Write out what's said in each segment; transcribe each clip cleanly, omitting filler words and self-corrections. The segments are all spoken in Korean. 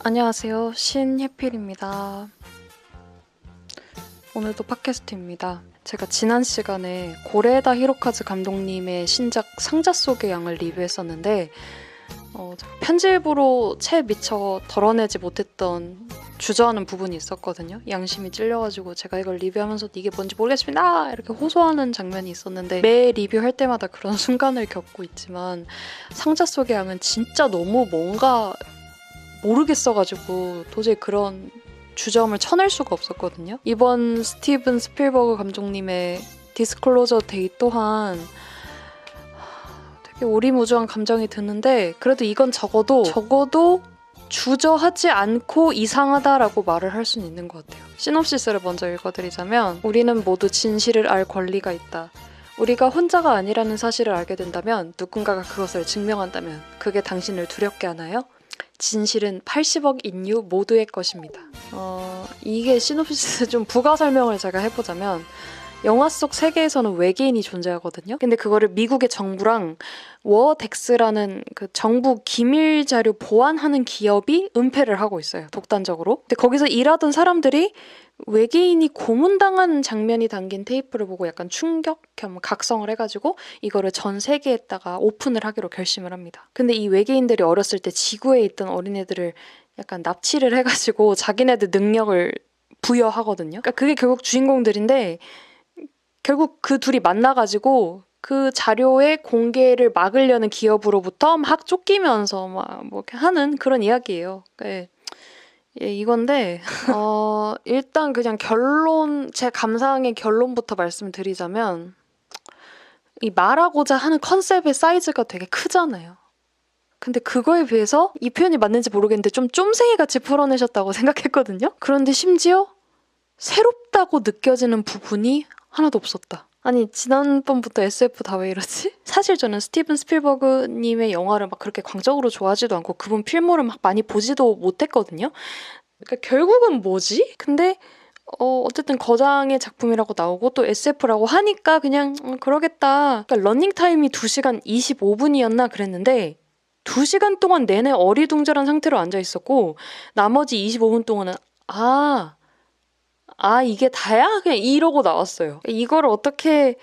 안녕하세요, 신혜필입니다. 오늘도 팟캐스트입니다. 제가 지난 시간에 고레에다 히로카즈 감독님의 신작 상자 속의 양을 리뷰했었는데 제가 편집으로 채 미처 덜어내지 못했던 주저하는 부분이 있었거든요. 양심이 찔려가지고 제가 이걸 리뷰하면서 이게 뭔지 모르겠습니다 이렇게 호소하는 장면이 있었는데 매 리뷰할 때마다 그런 순간을 겪고 있지만 상자 속의 양은 진짜 너무 뭔가 모르겠어가지고 도저히 그런 주저함을 쳐낼 수가 없었거든요. 이번 스티븐 스필버그 감독님의 디스클로저 데이 또한 되게 오리무중한 감정이 드는데 그래도 이건 적어도 주저하지 않고 이상하다라고 말을 할 수는 있는 것 같아요. 시놉시스를 먼저 읽어드리자면 우리는 모두 진실을 알 권리가 있다. 우리가 혼자가 아니라는 사실을 알게 된다면 누군가가 그것을 증명한다면 그게 당신을 두렵게 하나요? 진실은 80억 인류 모두의 것입니다. 이게 시놉시스 좀 부가 설명을 제가 해보자면 영화 속 세계에서는 외계인이 존재하거든요. 근데 그거를 미국의 정부랑 워덱스라는 그 정부 기밀 자료 보안하는 기업이 은폐를 하고 있어요. 독단적으로. 근데 거기서 일하던 사람들이 외계인이 고문당한 장면이 담긴 테이프를 보고 약간 충격 겸 각성을 해가지고 이거를 전 세계에다가 오픈을 하기로 결심을 합니다. 근데 이 외계인들이 어렸을 때 지구에 있던 어린애들을 약간 납치를 해가지고 자기네들 능력을 부여하거든요. 그러니까 그게 결국 주인공들인데 결국 그 둘이 만나가지고 그 자료의 공개를 막으려는 기업으로부터 막 쫓기면서 막 뭐 이렇게 하는 그런 이야기예요. 네. 예, 이건데 일단 그냥 제 감상의 결론부터 말씀드리자면 이 말하고자 하는 컨셉의 사이즈가 되게 크잖아요. 근데 그거에 비해서 이 표현이 맞는지 모르겠는데 좀 쫌생이같이 풀어내셨다고 생각했거든요. 그런데 심지어 새롭다고 느껴지는 부분이 하나도 없었다. 아니 지난번부터 SF 다 왜 이러지? 사실 저는 스티븐 스필버그님의 영화를 막 그렇게 광적으로 좋아하지도 않고 그분 필모를 막 많이 보지도 못했거든요. 그러니까 결국은 뭐지? 근데 어쨌든 거장의 작품이라고 나오고 또 SF라고 하니까 그냥 그러겠다. 그러니까 러닝타임이 2시간 25분이었나 그랬는데 2시간 동안 내내 어리둥절한 상태로 앉아있었고 나머지 25분 동안은 이게 다야? 그냥 이러고 나왔어요. 이걸 어떻게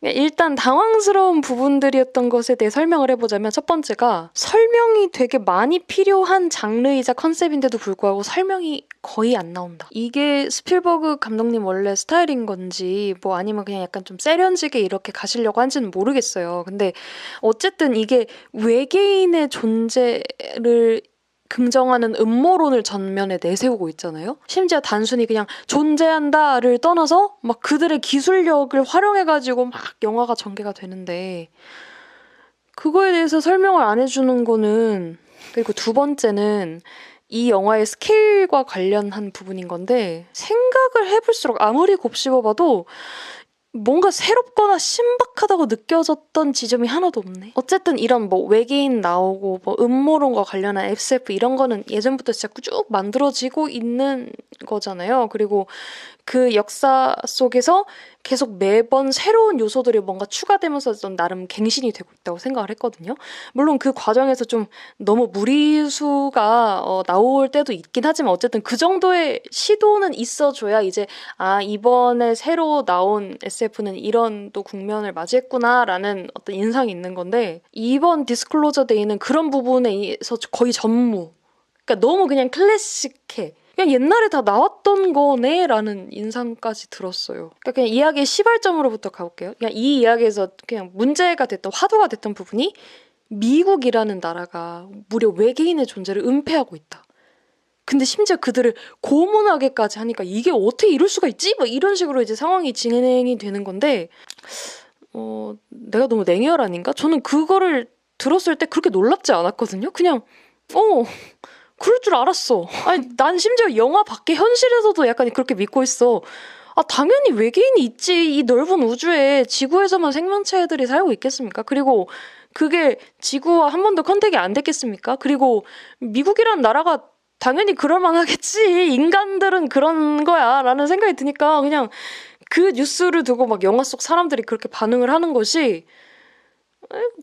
일단 당황스러운 부분들이었던 것에 대해 설명을 해보자면 첫 번째가 설명이 되게 많이 필요한 장르이자 컨셉인데도 불구하고 설명이 거의 안 나온다. 이게 스필버그 감독님 원래 스타일인 건지 뭐 아니면 그냥 약간 좀 세련지게 이렇게 가시려고 한지는 모르겠어요. 근데 어쨌든 이게 외계인의 존재를 긍정하는 음모론을 전면에 내세우고 있잖아요. 심지어 단순히 그냥 존재한다를 떠나서 막 그들의 기술력을 활용해가지고 막 영화가 전개가 되는데 그거에 대해서 설명을 안 해주는 거는 그리고 두 번째는 이 영화의 스케일과 관련한 부분인 건데 생각을 해볼수록 아무리 곱씹어봐도 뭔가 새롭거나 신박하다고 느껴졌던 지점이 하나도 없네. 어쨌든 이런 뭐 외계인 나오고 뭐 음모론과 관련한 SF 이런 거는 예전부터 진짜 쭉 만들어지고 있는 거잖아요. 그리고 그 역사 속에서 계속 매번 새로운 요소들이 뭔가 추가되면서 좀 나름 갱신이 되고 있다고 생각을 했거든요. 물론 그 과정에서 좀 너무 무리수가 나올 때도 있긴 하지만 어쨌든 그 정도의 시도는 있어줘야 이제 이번에 새로 나온 SF는 이런 또 국면을 맞이했구나라는 어떤 인상이 있는 건데 이번 디스클로저 데이는 그런 부분에 있어서 거의 전무. 그러니까 너무 그냥 클래식해. 그냥 옛날에 다 나왔던 거네 라는 인상까지 들었어요. 그러니까 그냥 이야기의 시발점으로부터 가볼게요. 그냥 이 이야기에서 그냥 문제가 됐던 화두가 됐던 부분이 미국이라는 나라가 무려 외계인의 존재를 은폐하고 있다. 근데 심지어 그들을 고문하게까지 하니까 이게 어떻게 이럴 수가 있지? 뭐 이런 식으로 이제 상황이 진행이 되는 건데 내가 너무 냉혈 아닌가? 저는 그거를 들었을 때 그렇게 놀랍지 않았거든요. 그냥 그럴 줄 알았어. 아니 난 심지어 영화 밖에 현실에서도 약간 그렇게 믿고 있어. 당연히 외계인이 있지. 이 넓은 우주에 지구에서만 생명체들이 살고 있겠습니까? 그리고 그게 지구와 한 번도 컨택이 안 됐겠습니까? 그리고 미국이란 나라가 당연히 그럴만하겠지. 인간들은 그런 거야 라는 생각이 드니까 그냥 그 뉴스를 두고 막 영화 속 사람들이 그렇게 반응을 하는 것이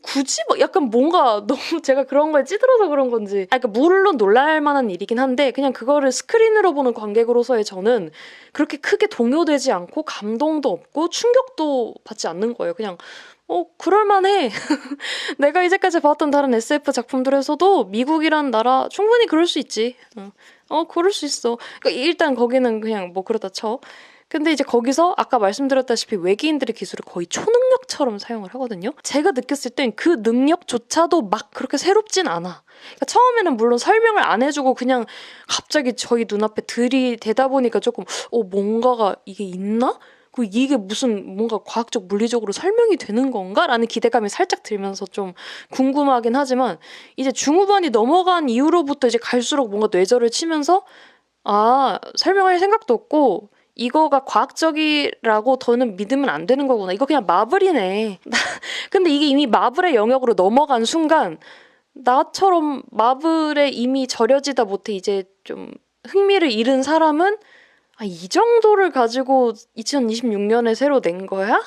굳이 뭐 약간 뭔가 너무 제가 그런 거에 찌들어서 그런 건지. 그러니까 물론 놀랄 만한 일이긴 한데 그냥 그거를 스크린으로 보는 관객으로서의 저는 그렇게 크게 동요되지 않고 감동도 없고 충격도 받지 않는 거예요. 그냥 그럴만해. 내가 이제까지 봤던 다른 SF 작품들에서도 미국이란 나라 충분히 그럴 수 있지. 그럴 수 있어. 그러니까 일단 거기는 그냥 뭐 그렇다 쳐. 근데 이제 거기서 아까 말씀드렸다시피 외계인들의 기술을 거의 초능력처럼 사용을 하거든요. 제가 느꼈을 땐 그 능력조차도 막 그렇게 새롭진 않아. 그러니까 처음에는 물론 설명을 안 해주고 그냥 갑자기 저희 눈앞에 들이대다 보니까 조금 뭔가가 이게 있나? 이게 무슨 뭔가 과학적 물리적으로 설명이 되는 건가? 라는 기대감이 살짝 들면서 좀 궁금하긴 하지만 이제 중후반이 넘어간 이후로부터 이제 갈수록 뭔가 뇌절을 치면서 설명할 생각도 없고 이거가 과학적이라고 더는 믿으면 안 되는 거구나. 이거 그냥 마블이네. 근데 이게 이미 마블의 영역으로 넘어간 순간 나처럼 마블에 이미 절여지다 못해 이제 좀 흥미를 잃은 사람은 이 정도를 가지고 2026년에 새로 낸 거야?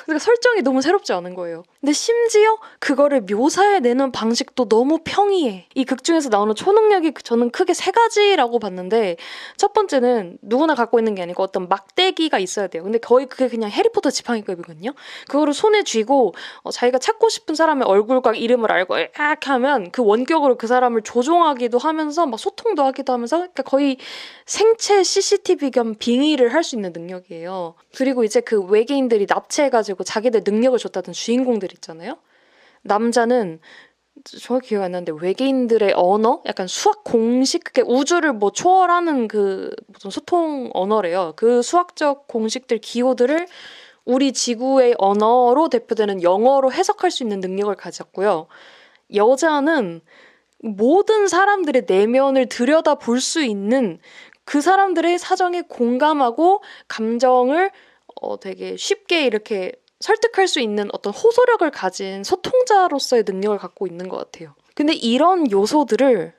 그러니까 설정이 너무 새롭지 않은 거예요. 근데 심지어 그거를 묘사해내는 방식도 너무 평이해. 이 극 중에서 나오는 초능력이 저는 크게 3가지라고 봤는데 첫 번째는 누구나 갖고 있는 게 아니고 어떤 막대기가 있어야 돼요. 근데 거의 그게 그냥 해리포터 지팡이급이거든요. 그거를 손에 쥐고 자기가 찾고 싶은 사람의 얼굴과 이름을 알고 악 하면 그 원격으로 그 사람을 조종하기도 하면서 막 소통도 하기도 하면서 그러니까 거의 생체 CCTV 겸 빙의를 할 수 있는 능력이에요. 그리고 이제 그 외계인들이 납치해가지고 자기들 능력을 줬다던 주인공들 있잖아요. 남자는 정확히 기억이 안 나는데 외계인들의 언어? 약간 수학 공식? 그게 우주를 뭐 초월하는 그 무슨 소통 언어래요. 그 수학적 공식들 기호들을 우리 지구의 언어로 대표되는 영어로 해석할 수 있는 능력을 가졌고요. 여자는 모든 사람들의 내면을 들여다볼 수 있는 그 사람들의 사정에 공감하고 감정을 되게 쉽게 이렇게 설득할 수 있는 어떤 호소력을 가진 소통자로서의 능력을 갖고 있는 것 같아요. 근데 이런 요소들을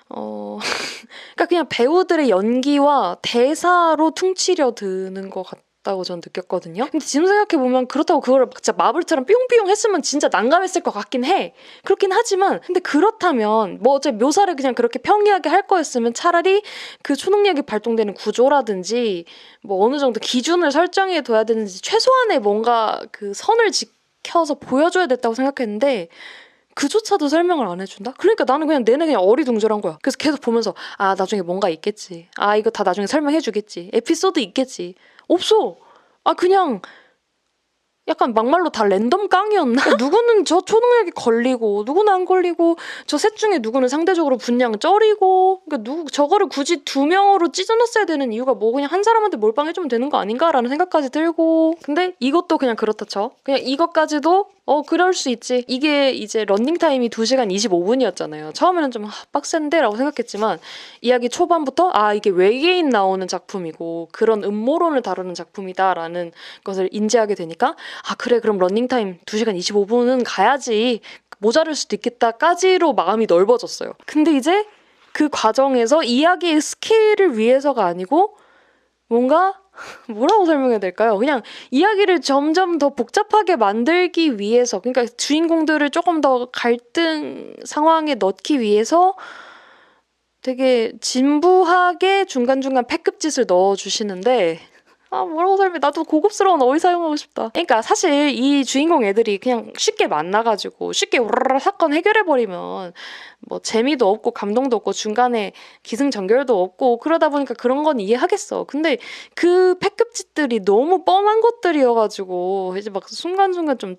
그러니까 그냥 배우들의 연기와 대사로 퉁치려 드는 것 같다고 저는 느꼈거든요. 근데 지금 생각해보면 그렇다고 그걸 진짜 마블처럼 뿅뿅 했으면 진짜 난감했을 것 같긴 해. 그렇긴 하지만 근데 그렇다면 뭐 어차피 묘사를 그냥 그렇게 평이하게 할 거였으면 차라리 그 초능력이 발동되는 구조라든지 뭐 어느 정도 기준을 설정해 둬야 되는지 최소한의 뭔가 그 선을 지켜서 보여줘야 됐다고 생각했는데 그조차도 설명을 안 해준다? 그러니까 나는 그냥 내내 그냥 어리둥절한 거야. 그래서 계속 보면서 나중에 뭔가 있겠지. 이거 다 나중에 설명해주겠지. 에피소드 있겠지. 없어. 그냥 약간 막말로 다 랜덤 깡이었나? 누구는 저 초능력이 걸리고 누구는 안 걸리고 저 셋 중에 누구는 상대적으로 분량 쩔이고 그러니까 저거를 굳이 2명으로 찢어놨어야 되는 이유가 뭐 그냥 한 사람한테 몰빵해주면 되는 거 아닌가라는 생각까지 들고 근데 이것도 그냥 그렇다 쳐. 그냥 이것까지도 그럴 수 있지. 이게 이제 런닝타임이 2시간 25분이었잖아요. 처음에는 좀 빡센데 라고 생각했지만 이야기 초반부터 이게 외계인 나오는 작품이고 그런 음모론을 다루는 작품이다라는 것을 인지하게 되니까 그래 그럼 런닝타임 2시간 25분은 가야지. 모자랄 수도 있겠다까지로 마음이 넓어졌어요. 근데 이제 그 과정에서 이야기의 스케일을 위해서가 아니고 뭔가 뭐라고 설명해야 될까요? 그냥 이야기를 점점 더 복잡하게 만들기 위해서 그러니까 주인공들을 조금 더 갈등 상황에 넣기 위해서 되게 진부하게 중간중간 패급짓을 넣어주시는데 뭐라고 설명해. 나도 고급스러운 어휘 사용하고 싶다. 그러니까 사실 이 주인공 애들이 그냥 쉽게 만나가지고 쉽게 우르르 사건 해결해버리면 뭐 재미도 없고 감동도 없고 중간에 기승전결도 없고 그러다 보니까 그런 건 이해하겠어. 근데 그 패급짓들이 너무 뻔한 것들이어가지고 이제 막 순간순간 좀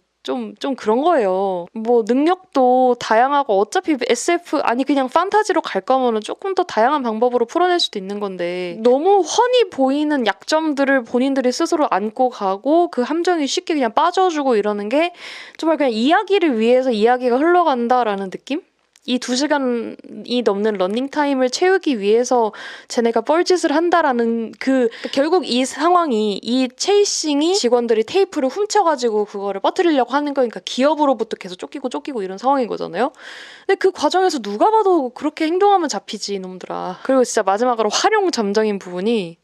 그런 거예요. 뭐 능력도 다양하고 어차피 SF 아니 그냥 판타지로 갈 거면은 조금 더 다양한 방법으로 풀어낼 수도 있는 건데 너무 훤히 보이는 약점들을 본인들이 스스로 안고 가고 그 함정이 쉽게 그냥 빠져주고 이러는 게 정말 그냥 이야기를 위해서 이야기가 흘러간다라는 느낌? 이 2시간이 넘는 러닝타임을 채우기 위해서 쟤네가 뻘짓을 한다라는 결국 이 상황이 이 체이싱이 직원들이 테이프를 훔쳐가지고 그거를 빠뜨리려고 하는 거니까 기업으로부터 계속 쫓기고 이런 상황인 거잖아요. 근데 그 과정에서 누가 봐도 그렇게 행동하면 잡히지 이놈들아. 그리고 진짜 마지막으로 활용 점정인 부분이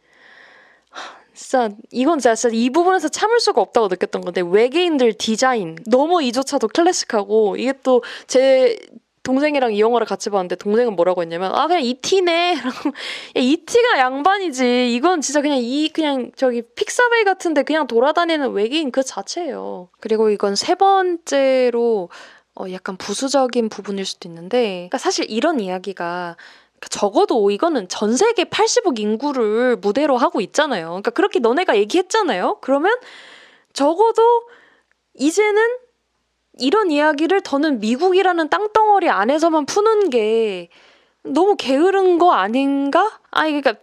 진짜 이건 진짜 이 부분에서 참을 수가 없다고 느꼈던 건데 외계인들 디자인 너무 이조차도 클래식하고 이게 또 제 동생이랑 이 영화를 같이 봤는데 동생은 뭐라고 했냐면 아 그냥 이티네 야, 이티가 양반이지 이건 진짜 그냥 저기 픽사베이 같은데 그냥 돌아다니는 외계인 그 자체예요. 그리고 이건 세 번째로 약간 부수적인 부분일 수도 있는데 그러니까 사실 이런 이야기가 적어도 이거는 전 세계 80억 인구를 무대로 하고 있잖아요. 그러니까 그렇게 너네가 얘기했잖아요. 그러면 적어도 이제는 이런 이야기를 더는 미국이라는 땅덩어리 안에서만 푸는 게 너무 게으른 거 아닌가? 아니 그러니까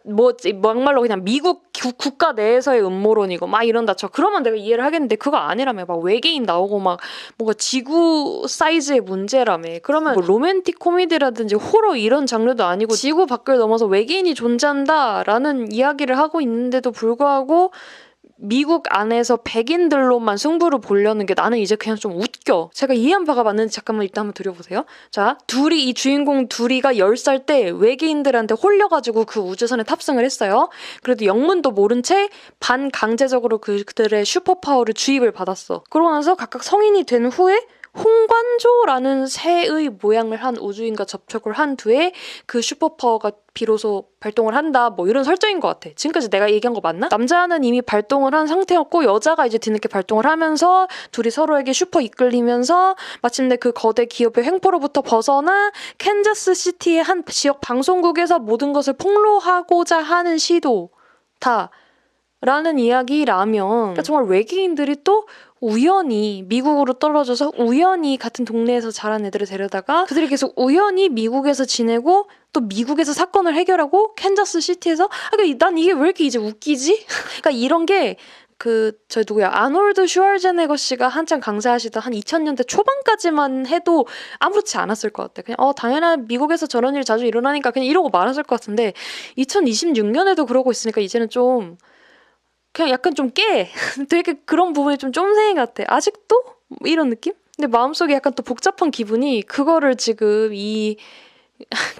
막말로 그냥 미국 국가 내에서의 음모론이고 막 이런다 쳐. 그러면 내가 이해를 하겠는데 그거 아니라며. 막 외계인 나오고 막 뭔가 지구 사이즈의 문제라며. 그러면 뭐 로맨틱 코미디라든지 호러 이런 장르도 아니고 지구 밖을 넘어서 외계인이 존재한다라는 이야기를 하고 있는데도 불구하고 미국 안에서 백인들로만 승부를 보려는 게 나는 이제 그냥 좀 웃겨. 제가 이해한 바가 맞는지 잠깐만 이따 한번 들여보세요. 자, 이 주인공 둘이가 10살 때 외계인들한테 홀려가지고 그 우주선에 탑승을 했어요. 그래도 영문도 모른 채 반강제적으로 그들의 슈퍼파워를 주입을 받았어. 그러고 나서 각각 성인이 된 후에 홍관조라는 새의 모양을 한 우주인과 접촉을 한 뒤에 그 슈퍼파워가 비로소 발동을 한다. 뭐 이런 설정인 것 같아. 지금까지 내가 얘기한 거 맞나? 남자는 이미 발동을 한 상태였고 여자가 이제 뒤늦게 발동을 하면서 둘이 서로에게 슈퍼 이끌리면서 마침내 그 거대 기업의 횡포로부터 벗어나 캔자스 시티의 한 지역 방송국에서 모든 것을 폭로하고자 하는 시도다. 라는 이야기라면 그러니까 정말 외계인들이 또 우연히 미국으로 떨어져서 우연히 같은 동네에서 자란 애들을 데려다가 그들이 계속 우연히 미국에서 지내고 또 미국에서 사건을 해결하고 캔자스 시티에서 그러니까 난 이게 왜 이렇게 이제 웃기지? 그러니까 이런 게 저 누구야 아놀드 슈왈제네거 씨가 한창 강사하시던 한 2000년대 초반까지만 해도 아무렇지 않았을 것 같아. 그냥 당연한 미국에서 저런 일 자주 일어나니까 그냥 이러고 말았을 것 같은데 2026년에도 그러고 있으니까 이제는 좀 그냥 약간 좀 되게 그런 부분이 좀 쫌생이 같아. 아직도? 이런 느낌? 근데 마음속에 약간 또 복잡한 기분이 그거를 지금 이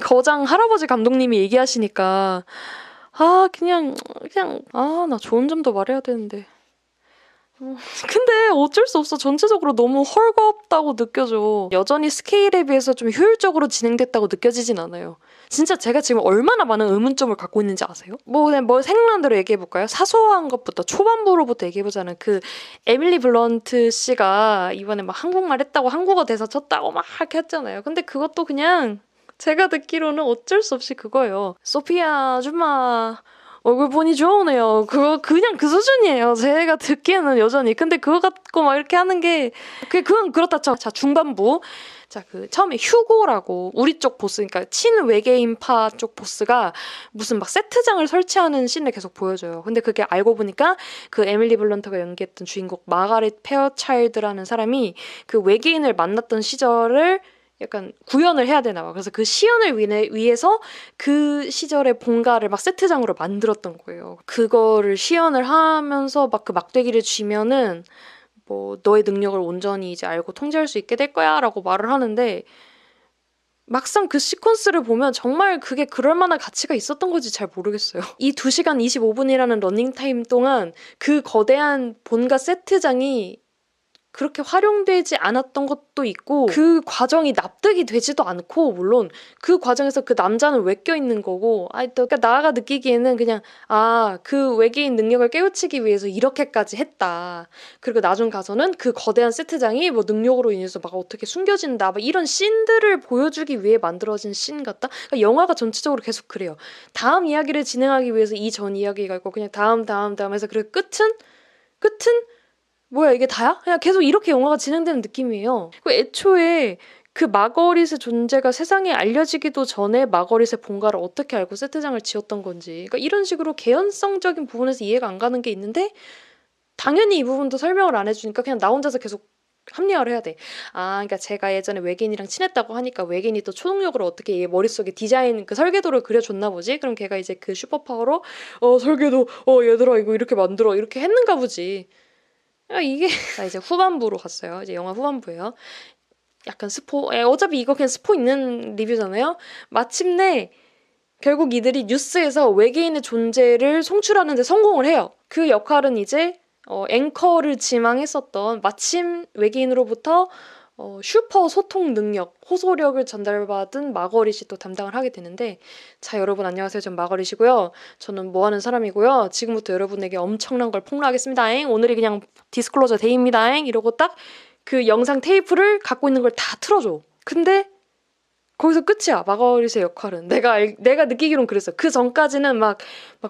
거장 할아버지 감독님이 얘기하시니까 나 좋은 점도 말해야 되는데 근데 어쩔 수 없어. 전체적으로 너무 헐겁다고 느껴져. 여전히 스케일에 비해서 좀 효율적으로 진행됐다고 느껴지진 않아요. 진짜 제가 지금 얼마나 많은 의문점을 갖고 있는지 아세요? 그냥 생각난 대로 얘기해볼까요? 사소한 것부터 초반부로부터 얘기해보자는 그 에밀리 블런트 씨가 이번에 막 한국말 했다고 한국어 대사 쳤다고 막 이렇게 했잖아요. 근데 그것도 그냥 제가 듣기로는 어쩔 수 없이 그거예요. 소피아 아줌마 얼굴 보니 좋으네요. 그냥 그 수준이에요. 제가 듣기에는 여전히. 근데 그거 갖고 막 이렇게 하는 게, 그건 그렇다 쳐. 자, 중반부. 자, 처음에 휴고라고, 우리 쪽 보스, 그러니까 친외계인파 쪽 보스가 무슨 막 세트장을 설치하는 씬을 계속 보여줘요. 근데 그게 알고 보니까 그 에밀리 블런트가 연기했던 주인공 마가렛 페어차일드라는 사람이 그 외계인을 만났던 시절을 약간 구현을 해야 되나 봐. 그래서 그 시연을 위해서 그 시절의 본가를 막 세트장으로 만들었던 거예요. 그거를 시연을 하면서 막 그 막대기를 쥐면은 뭐 너의 능력을 온전히 이제 알고 통제할 수 있게 될 거야 라고 말을 하는데 막상 그 시퀀스를 보면 정말 그게 그럴 만한 가치가 있었던 건지 잘 모르겠어요. 이 2시간 25분이라는 러닝타임 동안 그 거대한 본가 세트장이 그렇게 활용되지 않았던 것도 있고 그 과정이 납득이 되지도 않고 물론 그 과정에서 그 남자는 왜 껴있는 거고 그러니까 나가 느끼기에는 그냥 그 외계인 능력을 깨우치기 위해서 이렇게까지 했다. 그리고 나중 가서는 그 거대한 세트장이 뭐 능력으로 인해서 막 어떻게 숨겨진다. 막 이런 씬들을 보여주기 위해 만들어진 씬 같다. 그러니까 영화가 전체적으로 계속 그래요. 다음 이야기를 진행하기 위해서 이 전 이야기가 있고 그냥 다음 해서 그리고 끝은 뭐야 이게 다야? 그냥 계속 이렇게 영화가 진행되는 느낌이에요. 애초에 그 마거릿의 존재가 세상에 알려지기도 전에 마거릿의 본가를 어떻게 알고 세트장을 지었던 건지 그러니까 이런 식으로 개연성적인 부분에서 이해가 안 가는 게 있는데 당연히 이 부분도 설명을 안 해주니까 그냥 나 혼자서 계속 합리화를 해야 돼. 그러니까 제가 예전에 외계인이랑 친했다고 하니까 외계인이 또 초능력으로 어떻게 얘 머릿속에 디자인 그 설계도를 그려줬나 보지? 그럼 걔가 이제 그 슈퍼파워로 설계도 얘들아 이거 이렇게 만들어 이렇게 했는가 보지. 이게 자 이제 후반부로 갔어요. 이제 영화 후반부예요. 약간 어차피 이거 그냥 스포 있는 리뷰잖아요. 마침내 결국 이들이 뉴스에서 외계인의 존재를 송출하는 데 성공을 해요. 그 역할은 이제 앵커를 지망했었던 마침 외계인으로부터 슈퍼 소통 능력, 호소력을 전달받은 마거릿이 또 담당을 하게 되는데, 자, 여러분 안녕하세요. 전 마거릿이고요. 저는 뭐하는 사람이고요. 지금부터 여러분에게 엄청난 걸 폭로하겠습니다. 오늘이 그냥 디스클로저 데이입니다. 이러고 딱 그 영상 테이프를 갖고 있는 걸 다 틀어줘. 근데 거기서 끝이야. 마거릿의 역할은. 내가 느끼기론 그랬어. 그 전까지는 막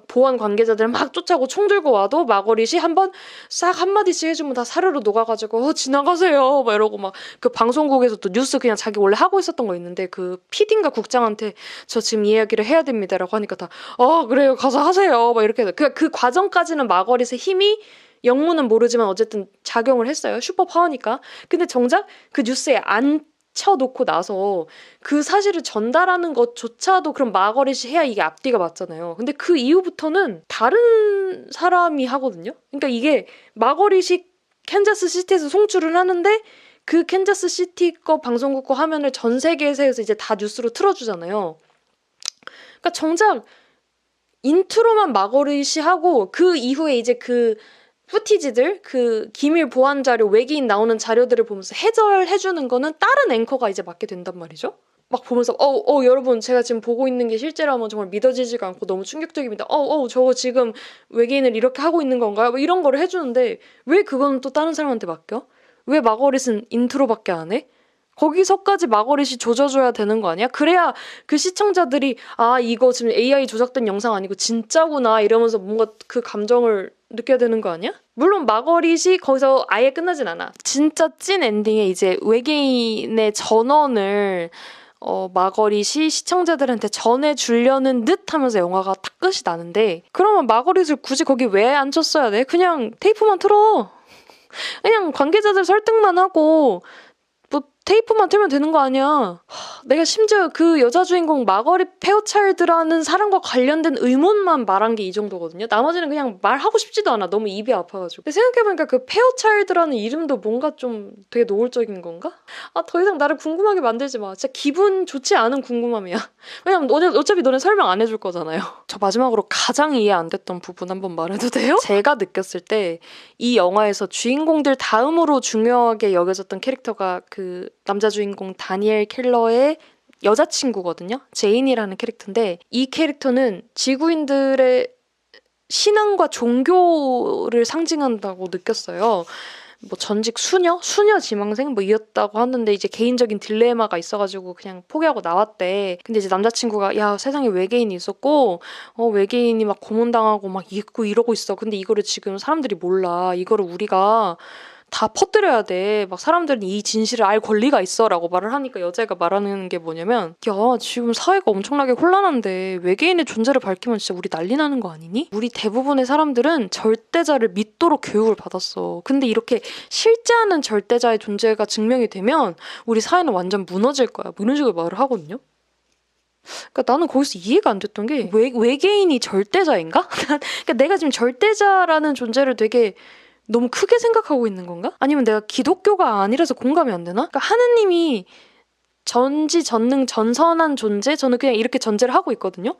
보안 관계자들 막 쫓아오고 총 들고 와도 마거릿이 한번 싹 한마디씩 해주면 다 사르르 녹아가지고 지나가세요 막 이러고, 막 그 방송국에서 또 뉴스 그냥 자기 원래 하고 있었던 거 있는데 그 PD인가 국장한테 저 지금 이 이야기를 해야 됩니다라고 하니까 다 그래요 가서 하세요 막 이렇게. 그 과정까지는 마거릿의 힘이 영문은 모르지만 어쨌든 작용을 했어요. 슈퍼 파워니까. 근데 정작 그 뉴스에 안 쳐놓고 나서 그 사실을 전달하는 것조차도 그럼 마거릿이 해야 이게 앞뒤가 맞잖아요. 근데 그 이후부터는 다른 사람이 하거든요. 그러니까 이게 마거릿이 캔자스 시티에서 송출을 하는데 그 캔자스 시티 거 방송국 거 화면을 전 세계에서 이제 다 뉴스로 틀어주잖아요. 그러니까 정작 인트로만 마거릿이 하고 그 이후에 이제 그 푸티지들, 그 기밀 보안 자료, 외계인 나오는 자료들을 보면서 해설해주는 거는 다른 앵커가 이제 맡게 된단 말이죠. 막 보면서 여러분 제가 지금 보고 있는 게 실제라면 정말 믿어지지가 않고 너무 충격적입니다. 저거 지금 외계인을 이렇게 하고 있는 건가요? 뭐 이런 거를 해주는데 왜 그거는 또 다른 사람한테 맡겨? 왜 마거릿은 인트로밖에 안 해? 거기서까지 마거릿이 조져줘야 되는 거 아니야? 그래야 그 시청자들이 이거 지금 AI 조작된 영상 아니고 진짜구나 이러면서 뭔가 그 감정을 느껴야 되는 거 아니야? 물론 마거릿이 거기서 아예 끝나진 않아. 진짜 찐 엔딩에 이제 외계인의 전원을 마거릿이 시청자들한테 전해주려는 듯 하면서 영화가 딱 끝이 나는데, 그러면 마거릿을 굳이 거기 왜 앉혔어야 돼? 그냥 테이프만 틀어. 그냥 관계자들 설득만 하고 테이프만 틀면 되는 거 아니야. 내가 심지어 그 여자 주인공 마거릿 페어차일드라는 사람과 관련된 의문만 말한 게 이 정도거든요. 나머지는 그냥 말하고 싶지도 않아. 너무 입이 아파가지고. 근데 생각해보니까 그 페어차일드라는 이름도 뭔가 좀 되게 노골적인 건가? 더 이상 나를 궁금하게 만들지 마. 진짜 기분 좋지 않은 궁금함이야. 왜냐면 어차피 너네 설명 안 해줄 거잖아요. 저 마지막으로 가장 이해 안 됐던 부분 한번 말해도 돼요? 제가 느꼈을 때 이 영화에서 주인공들 다음으로 중요하게 여겨졌던 캐릭터가 그 남자 주인공 다니엘 켈러의 여자친구거든요. 제인이라는 캐릭터인데, 이 캐릭터는 지구인들의 신앙과 종교를 상징한다고 느꼈어요. 뭐 전직 수녀 지망생 이었다고 하는데 이제 개인적인 딜레마가 있어가지고 그냥 포기하고 나왔대. 근데 이제 남자친구가 야 세상에 외계인이 있었고 외계인이 막 고문당하고 막 있고 이러고 있어. 근데 이거를 지금 사람들이 몰라. 이거를 우리가 다 퍼뜨려야 돼. 막 사람들은 이 진실을 알 권리가 있어 라고 말을 하니까 여자애가 말하는 게 뭐냐면, 야 지금 사회가 엄청나게 혼란한데 외계인의 존재를 밝히면 진짜 우리 난리 나는 거 아니니? 우리 대부분의 사람들은 절대자를 믿도록 교육을 받았어. 근데 이렇게 실제하는 절대자의 존재가 증명이 되면 우리 사회는 완전 무너질 거야. 뭐 이런 식으로 말을 하거든요. 그러니까 나는 거기서 이해가 안 됐던 게 외계인이 절대자인가? 그러니까 내가 지금 절대자라는 존재를 되게 너무 크게 생각하고 있는 건가? 아니면 내가 기독교가 아니라서 공감이 안 되나? 그러니까 하느님이 전지전능 전선한 존재? 저는 그냥 이렇게 전제를 하고 있거든요.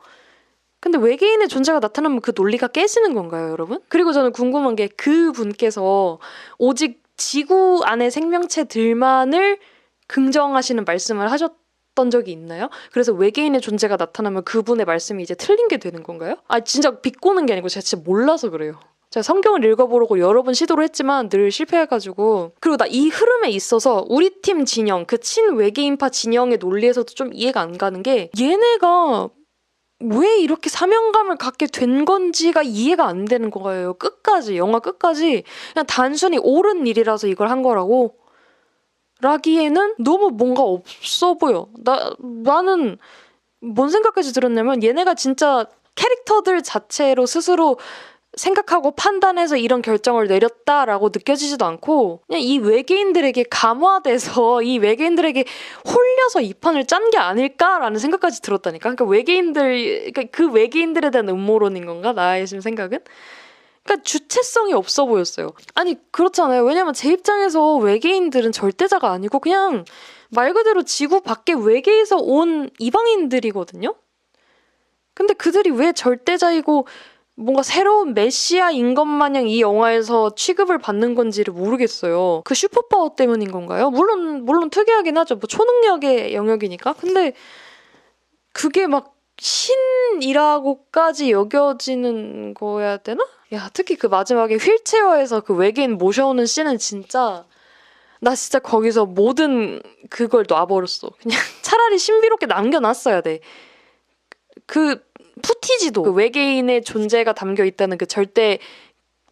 근데 외계인의 존재가 나타나면 그 논리가 깨지는 건가요, 여러분? 그리고 저는 궁금한 게 그분께서 오직 지구 안의 생명체들만을 긍정하시는 말씀을 하셨던 적이 있나요? 그래서 외계인의 존재가 나타나면 그분의 말씀이 이제 틀린 게 되는 건가요? 진짜 비꼬는 게 아니고 제가 진짜 몰라서 그래요. 제가 성경을 읽어보려고 여러 번 시도를 했지만 늘 실패해가지고. 그리고 나 이 흐름에 있어서 우리 팀 진영, 그 친외계인파 진영의 논리에서도 좀 이해가 안 가는 게, 얘네가 왜 이렇게 사명감을 갖게 된 건지가 이해가 안 되는 거예요. 끝까지, 영화 끝까지 그냥 단순히 옳은 일이라서 이걸 한 거라고 라기에는 너무 뭔가 없어 보여. 나는 뭔 생각까지 들었냐면, 얘네가 진짜 캐릭터들 자체로 스스로 생각하고 판단해서 이런 결정을 내렸다라고 느껴지지도 않고, 그냥 이 외계인들에게 감화돼서 이 외계인들에게 홀려서 이 판을 짠 게 아닐까라는 생각까지 들었다니까. 그러니까 그 외계인들에 대한 음모론인 건가? 나의 지금 생각은? 그러니까 주체성이 없어 보였어요. 아니 그렇잖아요. 왜냐면 제 입장에서 외계인들은 절대자가 아니고 그냥 말 그대로 지구 밖에 외계에서 온 이방인들이거든요. 근데 그들이 왜 절대자이고 뭔가 새로운 메시아인 것 마냥 이 영화에서 취급을 받는 건지를 모르겠어요. 그 슈퍼파워 때문인 건가요? 물론 특이하긴 하죠. 뭐 초능력의 영역이니까. 근데 그게 막 신이라고까지 여겨지는 거야 되나? 야, 특히 그 마지막에 휠체어에서 그 외계인 모셔오는 씬은 진짜 나 진짜 거기서 모든 그걸 놔버렸어. 그냥 차라리 신비롭게 남겨놨어야 돼. 그 푸티지도 그 외계인의 존재가 담겨 있다는 그 절대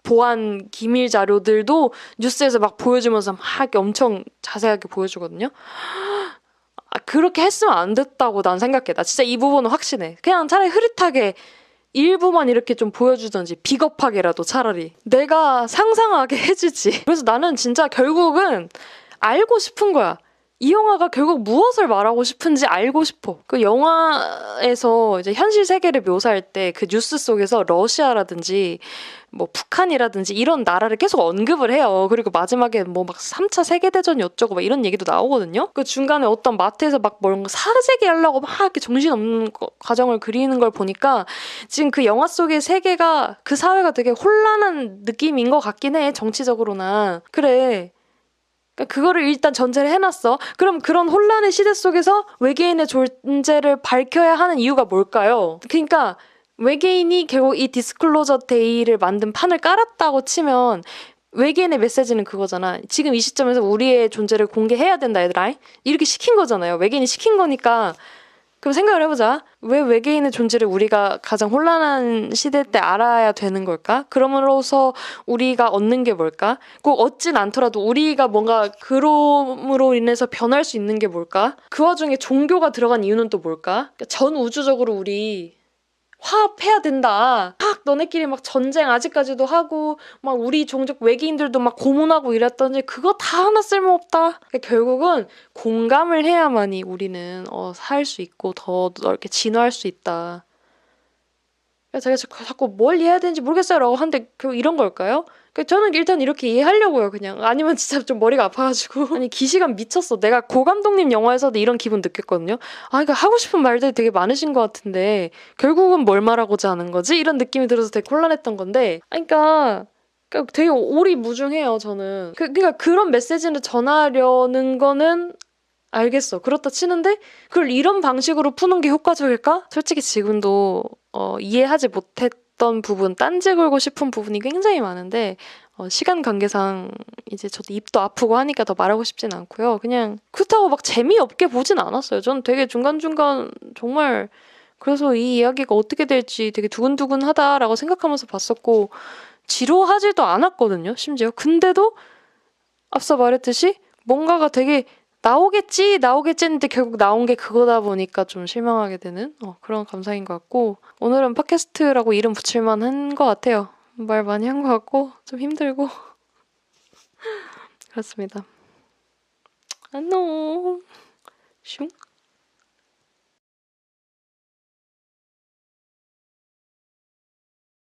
보안 기밀 자료들도 뉴스에서 막 보여주면서 막 엄청 자세하게 보여주거든요. 그렇게 했으면 안 됐다고 난 생각해. 나 진짜 이 부분은 확신해. 그냥 차라리 흐릿하게 일부만 이렇게 좀 보여주든지 비겁하게라도 차라리 내가 상상하게 해주지. 그래서 나는 진짜 결국은 알고 싶은 거야. 이 영화가 결국 무엇을 말하고 싶은지 알고 싶어. 그 영화에서 이제 현실 세계를 묘사할 때 그 뉴스 속에서 러시아라든지 뭐 북한이라든지 이런 나라를 계속 언급을 해요. 그리고 마지막에 뭐 막 3차 세계대전이 어쩌고 막 이런 얘기도 나오거든요. 그 중간에 어떤 마트에서 막 뭔가 사재기 하려고 막 이렇게 정신없는 과정을 그리는 걸 보니까 지금 그 영화 속의 세계가 그 사회가 되게 혼란한 느낌인 것 같긴 해. 정치적으로나. 그래. 그거를 일단 전제를 해놨어. 그럼 그런 혼란의 시대 속에서 외계인의 존재를 밝혀야 하는 이유가 뭘까요? 그러니까 외계인이 결국 이 디스클로저 데이를 만든 판을 깔았다고 치면 외계인의 메시지는 그거잖아. 지금 이 시점에서 우리의 존재를 공개해야 된다, 얘들아. 이렇게 시킨 거잖아요. 외계인이 시킨 거니까. 그럼 생각을 해보자. 왜 외계인의 존재를 우리가 가장 혼란한 시대 때 알아야 되는 걸까? 그럼으로써 우리가 얻는 게 뭘까? 꼭 얻진 않더라도 우리가 뭔가 그럼으로 인해서 변할 수 있는 게 뭘까? 그 와중에 종교가 들어간 이유는 또 뭘까? 그러니까 전 우주적으로 우리 화합해야 된다. 막 너네끼리 막 전쟁 아직까지도 하고 막 우리 종족 외계인들도 막 고문하고 이랬더니 그거 다 하나 쓸모없다. 그러니까 결국은 공감을 해야만이 우리는 살 수 있고 더 넓게 진화할 수 있다. 제가 자꾸 뭘 이해해야 되는지 모르겠어요 라고 하는데 결국 이런 걸까요? 저는 일단 이렇게 이해하려고요. 그냥 아니면 진짜 좀 머리가 아파가지고 아니 기시감 미쳤어. 내가 고 감독님 영화에서도 이런 기분 느꼈거든요. 그러니까 하고 싶은 말들이 되게 많으신 것 같은데 결국은 뭘 말하고자 하는 거지? 이런 느낌이 들어서 되게 곤란했던 건데 그러니까 되게 오리무중해요. 저는 그러니까 그런 메시지를 전하려는 거는 알겠어. 그렇다 치는데 그걸 이런 방식으로 푸는 게 효과적일까? 솔직히 지금도 이해하지 못했던 부분, 딴지 걸고 싶은 부분이 굉장히 많은데 시간 관계상 이제 저도 입도 아프고 하니까 더 말하고 싶진 않고요. 그냥 그렇다고 막 재미없게 보진 않았어요. 저는 되게 중간중간 정말 그래서 이 이야기가 어떻게 될지 되게 두근두근하다라고 생각하면서 봤었고 지루하지도 않았거든요. 심지어. 근데도 앞서 말했듯이 뭔가가 되게 나오겠지 했는데 결국 나온 게 그거다 보니까 좀 실망하게 되는 그런 감상인 것 같고 오늘은 팟캐스트라고 이름 붙일만 한 것 같아요. 말 많이 한 것 같고 좀 힘들고 그렇습니다. 안녕. 슝.